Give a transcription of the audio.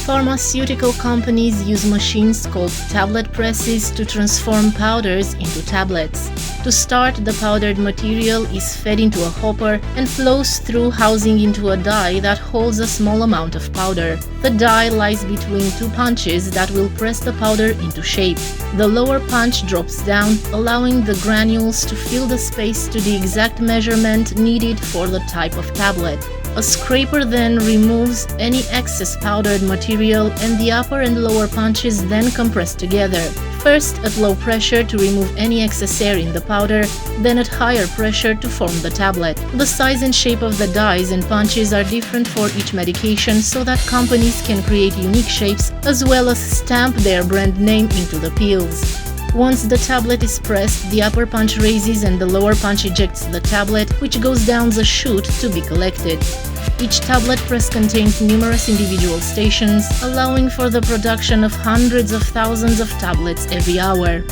Pharmaceutical companies use machines called tablet presses to transform powders into tablets. To start, the powdered material is fed into a hopper and flows through housing into a die that holds a small amount of powder. The die lies between two punches that will press the powder into shape. The lower punch drops down, allowing the granules to fill the space to the exact measurement needed for the type of tablet. A scraper then removes any excess powdered material, and the upper and lower punches then compress together. First at low pressure to remove any excess air in the powder, then at higher pressure to form the tablet. The size and shape of the dies and punches are different for each medication so that companies can create unique shapes as well as stamp their brand name into the pills. Once the tablet is pressed, the upper punch raises and the lower punch ejects the tablet, which goes down the chute to be collected. Each tablet press contains numerous individual stations, allowing for the production of hundreds of thousands of tablets every hour.